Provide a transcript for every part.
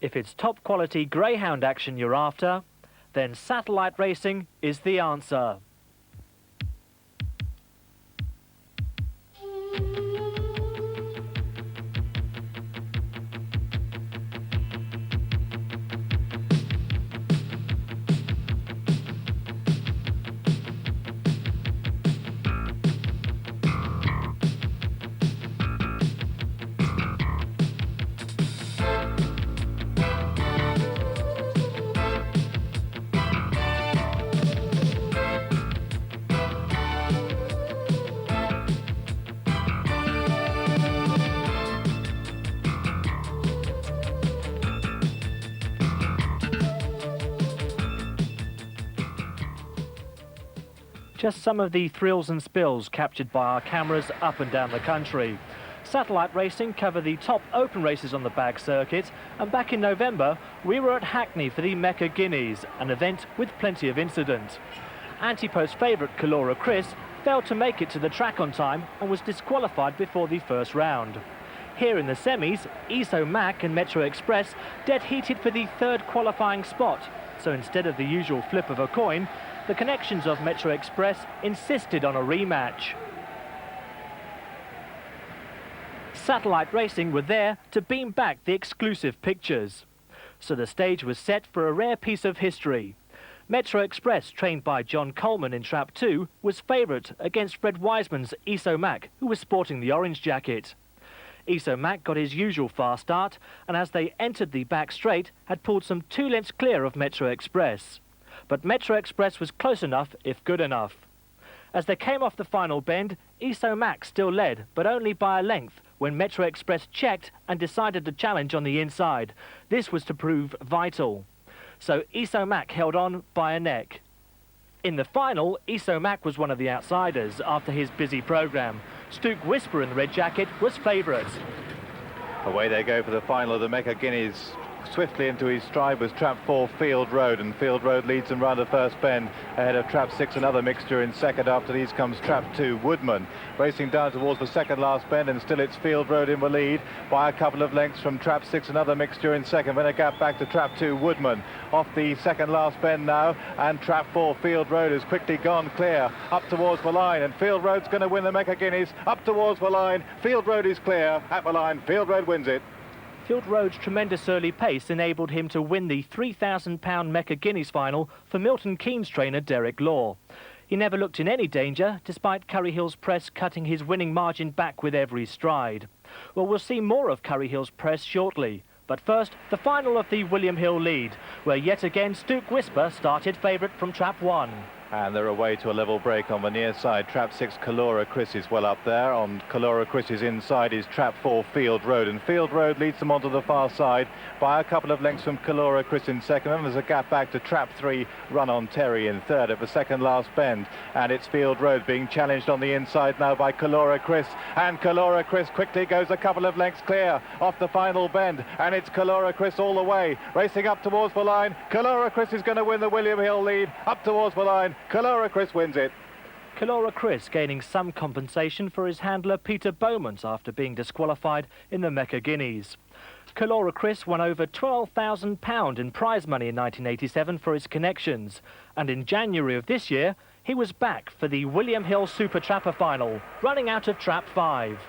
If it's top quality Greyhound action you're after, then satellite racing is the answer. Just some of the thrills and spills captured by our cameras up and down the country. Satellite racing cover the top open races on the bag circuit, and back in November we were at Hackney for the Mecca Guineas, an event with plenty of incident. Antipost favourite Calora Chris failed to make it to the track on time and was disqualified before the first round. Here in the semis, Iso Mac and Metro Express dead heated for the third qualifying spot, so instead of the usual flip of a coin, the connections of Metro Express insisted on a rematch. Satellite Racing were there to beam back the exclusive pictures. So the stage was set for a rare piece of history. Metro Express, trained by John Coleman in Trap 2, was favourite against Fred Wiseman's Iso Mac, who was sporting the orange jacket. Iso Mac got his usual fast start, and as they entered the back straight, had pulled some 2 lengths clear of Metro Express. But Metro Express was close enough, if good enough. As they came off the final bend, Iso Mac still led, but only by a length, when Metro Express checked and decided to challenge on the inside. This was to prove vital. So Iso Mac held on by a neck. In the final, Iso Mac was one of the outsiders after his busy programme. Stoke Whisper in the red jacket was favourite. Away they go for the final of the Mecca Guineas. Swiftly into his stride was Trap 4 Field Road, and Field Road leads them round the first bend ahead of Trap 6, another mixture in second. After these comes Trap 2 Woodman, racing down towards the second last bend, and still it's Field Road in the lead by a couple of lengths from Trap 6, another mixture in second, then a gap back to Trap 2 Woodman off the second last bend now, and Trap 4 Field Road has quickly gone clear up towards the line, and Field Road's going to win the Mecca Guineas up towards the line. Field Road is clear at the line. Field Road wins it. Field Road's tremendous early pace enabled him to win the £3,000 Mecca Guineas final for Milton Keynes trainer Derek Law. He never looked in any danger, despite Curry Hill's press cutting his winning margin back with every stride. Well, we'll see more of Curry Hill's press shortly. But first, the final of the William Hill lead, where yet again Stoke Whisper started favourite from Trap 1. And they're away to a level break on the near side. Trap 6 Calora Chris is well up there. On Calora Chris's inside is Trap 4 Field Road, and Field Road leads them onto the far side by a couple of lengths from Calora Chris in second, and there's a gap back to Trap 3 Run on Terry in third at the second last bend, and it's Field Road being challenged on the inside now by Calora Chris, and Calora Chris quickly goes a couple of lengths clear off the final bend, and it's Calora Chris all the way racing up towards the line. Calora Chris is going to win the William Hill lead up towards the line. Calora Chris wins it. Calora Chris gaining some compensation for his handler Peter Beaumont after being disqualified in the Mecca Guineas. Calora Chris won over £12,000 in prize money in 1987 for his connections, and in January of this year he was back for the William Hill Super Trapper final, running out of Trap 5.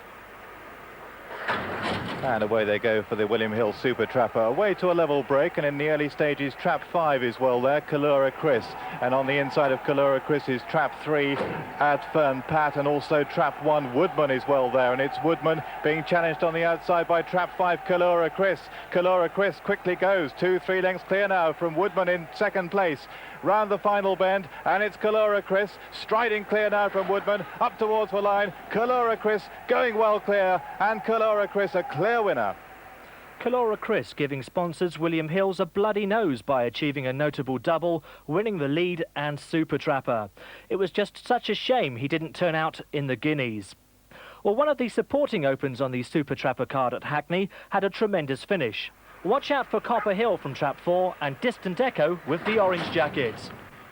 And away they go for the William Hill Super Trapper. Away to a level break, and in the early stages Trap 5 is well there, Calora Chris. And on the inside of Calora Chris is Trap 3, Adfern Pat, and also Trap 1 Woodman is well there. And it's Woodman being challenged on the outside by Trap 5 Calora Chris. Calora Chris quickly goes 2-3 lengths clear now from Woodman in second place. Round the final bend, and it's Calora Chris striding clear now from Woodman up towards the line. Calora Chris going well clear, and Calora Chris a clear winner. Calora Chris giving sponsors William Hills a bloody nose by achieving a notable double, winning the lead and Super Trapper. It was just such a shame he didn't turn out in the Guineas. Well, one of the supporting opens on the Super Trapper card at Hackney had a tremendous finish. Watch out for Copper Hill from Trap 4 and Distant Echo with the orange jackets.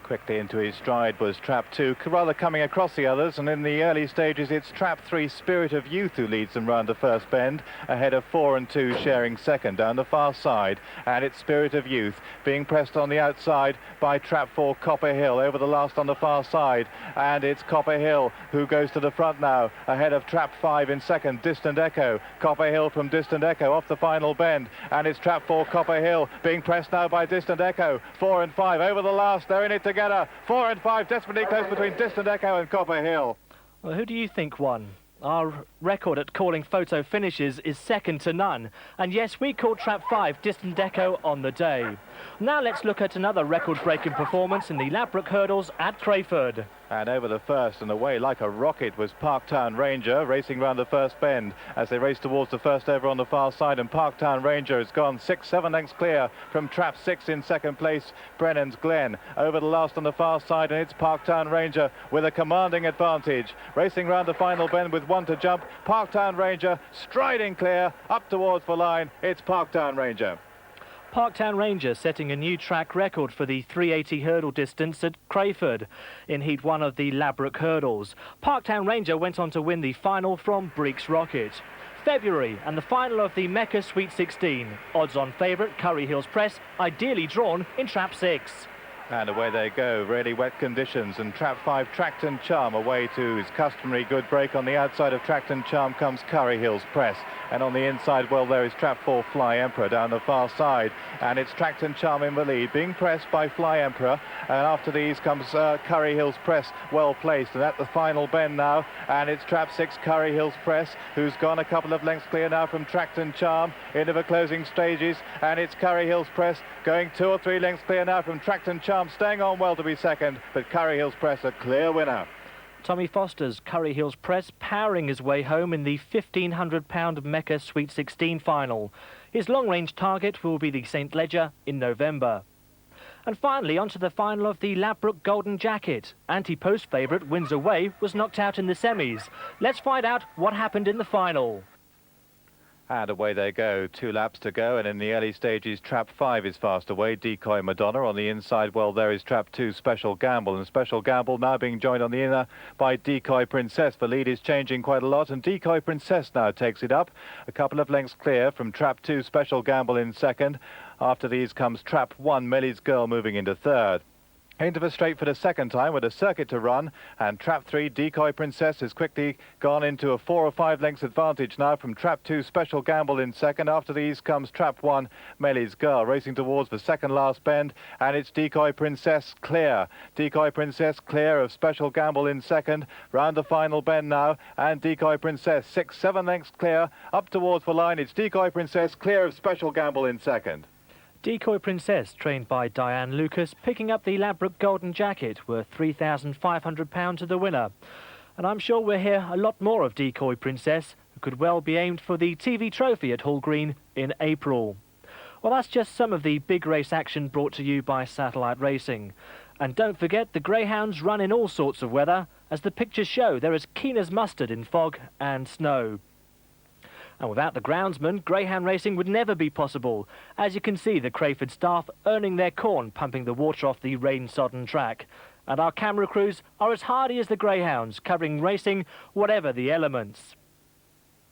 Quickly into his stride was trap 2, rather coming across the others, and in the early stages it's trap 3, Spirit of Youth, who leads them round the first bend, ahead of 4 and 2 sharing second down the far side, and it's Spirit of Youth being pressed on the outside by trap 4, Copper Hill, over the last on the far side, and it's Copper Hill who goes to the front now, ahead of trap 5 in second, Distant Echo. Copper Hill from Distant Echo off the final bend, and it's trap 4, Copper Hill, being pressed now by Distant Echo. 4 and 5 over the last, they're in it together. 4 and 5 desperately close between Distant Echo and Copper Hill. Well, who do you think won? Our record at calling photo finishes is second to none. And yes, we called trap 5 Distant Echo on the day. Now let's look at another record-breaking performance in the Ladbroke Hurdles at Crayford. And over the first and away like a rocket was Parktown Ranger, racing round the first bend as they race towards the first over on the far side, and Parktown Ranger has gone 6-7 lengths clear from trap 6 in second place, Brennan's Glen. Over the last on the far side, and it's Parktown Ranger with a commanding advantage. Racing round the final bend with 1 to jump, Parktown Ranger striding clear up towards the line. It's Parktown Ranger. Parktown Ranger setting a new track record for the 380 hurdle distance at Crayford in Heat 1 of the Ladbroke Hurdles. Parktown Ranger went on to win the final from Breeks Rocket. February and the final of the Mecca Sweet 16. Odds-on favourite Curry Hills Press, ideally drawn in trap 6. And away they go, really wet conditions, and trap 5 Tracton Charm away to his customary good break. On the outside of Tracton Charm comes Curry Hills Press, and on the inside, well, there is trap 4 Fly Emperor down the far side, and it's Tracton Charm in the lead, being pressed by Fly Emperor, and after these comes Curry Hills Press, well placed, and at the final bend now, and it's trap 6 Curry Hills Press, who's gone a couple of lengths clear now from Tracton Charm into the closing stages, and it's Curry Hills Press going 2 or 3 lengths clear now from Tracton Charm, staying on well to be second, but Curry Hills Press a clear winner. Tommy Foster's Curry Hills Press powering his way home in the £1,500 Mecca Sweet 16 final. His long-range target will be the St Ledger in November. And finally, on to the final of the Ladbroke Golden Jacket. Anti-post favourite Windsor Way was knocked out in the semis. Let's find out what happened in the final. And away they go, 2 laps to go, and in the early stages trap 5 is fast away, Decoy Madonna. On the inside, well, there is trap 2 Special Gamble, and Special Gamble now being joined on the inner by Decoy Princess. The lead is changing quite a lot, and Decoy Princess now takes it up a couple of lengths clear from trap 2 Special Gamble in second. After these comes trap 1 Mellie's Girl moving into third. Into the straight for the second time with a circuit to run, and trap 3 Decoy Princess has quickly gone into a 4 or 5 lengths advantage now from trap 2 Special Gamble in second. After these comes trap 1 Mellie's Girl racing towards the second last bend, and it's Decoy Princess clear. Decoy Princess clear of Special Gamble in second, round the final bend now, and Decoy Princess 6-7 lengths clear up towards the line. It's Decoy Princess clear of Special Gamble in second. Decoy Princess, trained by Diane Lucas, picking up the Ladbroke Golden Jacket, worth £3,500 to the winner. And I'm sure we'll hear a lot more of Decoy Princess, who could well be aimed for the TV trophy at Hall Green in April. Well, that's just some of the big race action brought to you by Satellite Racing. And don't forget, the Greyhounds run in all sorts of weather. As the pictures show, they're as keen as mustard in fog and snow. And without the groundsman, Greyhound racing would never be possible. As you can see, the Crayford staff earning their corn pumping the water off the rain-sodden track. And our camera crews are as hardy as the Greyhounds, covering racing whatever the elements.